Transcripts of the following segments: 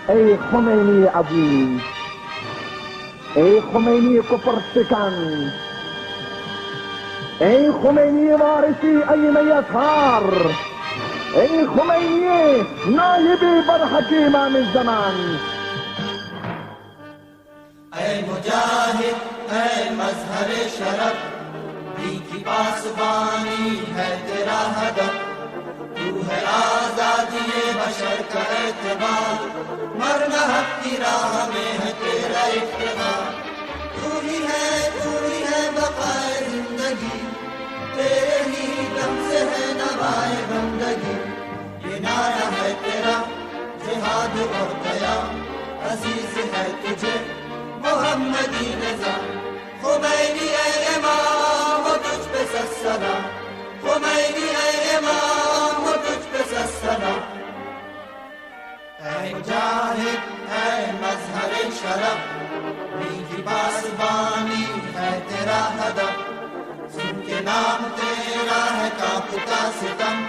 ای Khomeini عزیز، ای Khomeini کفرستکن، ای Khomeini Warsi ائمه اطهار، ای Khomeini نائب برحق امام الزمان، اے مجاہد اے مظہر شرف، دین کی پاسبانی ہے تیرا ہدف، تو ہے آزادی بشر کا اعتبار، مرنا حق کی راہ میں ہے تیرا افتخار، تو ہی ہے بقائے زندگی، تیرے ہی دم سے ہے نوائے بندگی، یہ نعرہ ہے تیرا جہاد اور قیام، عزیز ہے تجھے محمدی نظام، خمینی اے امام ہو تجھ پہ سلام، خمینی اے امام ہو تجھ پہ سلام، اے مجاہد اے مظہر شرف، دین کی پاسبانی ہے تیرا ہدف، سن کے نام تیرا ہے کانپتا ستم،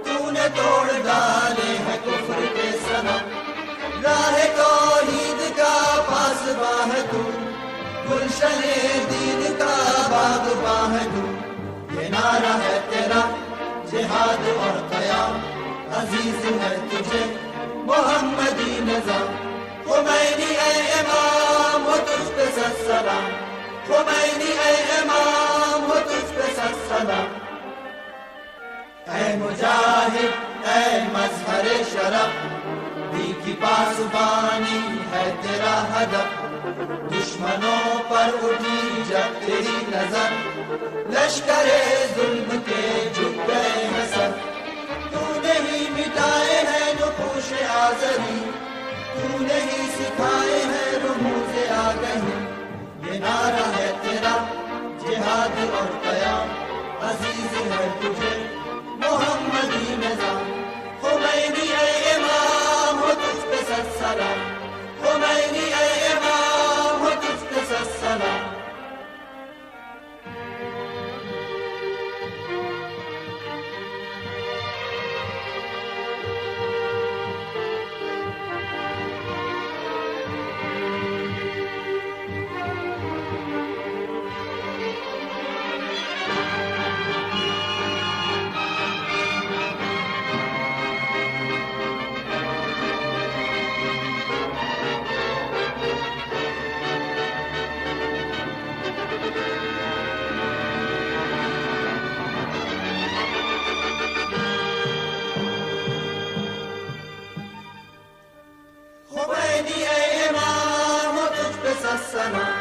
تو نے توڑ ڈالے ہیں کفر کے صنم، راہ توحید کا پاسباں ہے تو، گلشن دین کا باغباں ہے تو، یہ نعرہ ہے تیرا جہاد اور قیام، عزیز ہے تجھے محمدی نظام، خمینی اے امام ہو تجھ پہ سلام، خمینی اے امام ہو تجھ پہ سلام، اے مجاہد اے مظہر شرف، دین کی پاسبانی ہے تیرا ہدف، دشمنوں پر اٹھی جب تیری نظر، لشکر ظلم کے جھک گئے ہیں سر، تو نے ہی مٹائے ہیں نقوش آزری، تو نے ہی سکھائے ہیں رموز آگہی، یہ نعرہ ہے تیرا جہاد اور قیام، عزیز ہے تجھے محمدی نظام، خمینی اے امام ہو تجھ پہ سلام، خمینی اے امام ہو تجھ پہ سلام، خمینی اے امام ہو تجھ پہ سلام،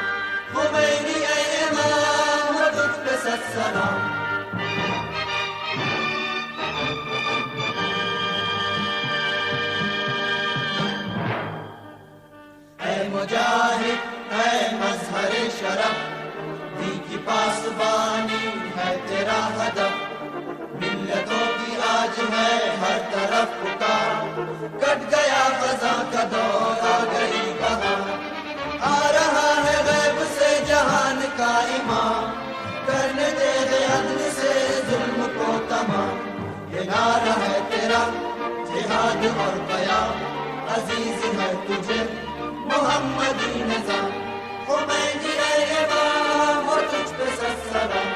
خمینی اے امام ہو تجھ پہ سلام، اے مجاہد اے مظہر شرف، دین کی پاسبانی ہے تیرا ہدف، ملتوں کی آج ہے ہر طرف پکار، کٹ گیا خزاں کا دور آ گئی بہار، آ رہا ہے غیب سے جہان کا امام، کرنے دے گے عدل سے ظلم کو تمام، یہ نعرہ ہے تیرا جہاد اور قیام، عزیز ہے تجھے محمدی نظام، خمینی اے امام ہو تجھ پہ سلام،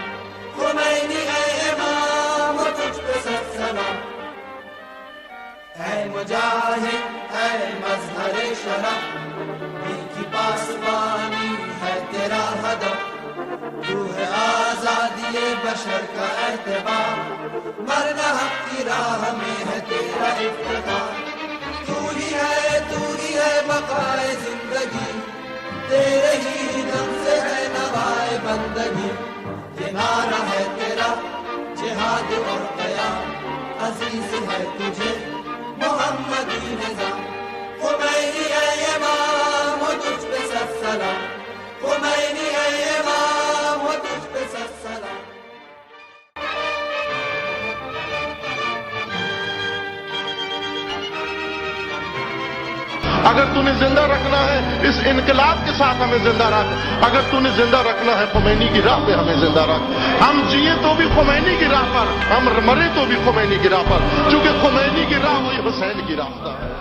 خمینی اے امام ہو تجھ پہ سلام، اے مجاہد اے مظہر شرف، دین کی پاسبانی ہے تیرا ہدف، تو ہے آزادی بشر کا اعتبار، مرنا حق کی راہ میں ہے تیرا افتخار، تو ہی ہے بقائے زندگی، تیرے ہی دم سے ہے نوائے بندگی، یہ نعرہ ہے تیرا جہاد اور قیام، عزیز ہے تجھے محمدی نظام، خمینی اے امام ہو تجھ پہ سلام، خمینی اے امام ہو تجھ پہ سلام، اگر تو نے زندہ رکھنا ہے اس انقلاب کے ساتھ ہمیں زندہ رکھ، اگر تو نے زندہ رکھنا ہے خمینی کی راہ پہ ہمیں زندہ رکھ، ہم جیے تو بھی خمینی کی راہ پر، ہم مرے تو بھی خمینی کی راہ پر، چونکہ خمینی کی راہ وہی حسین کی راستہ ہے۔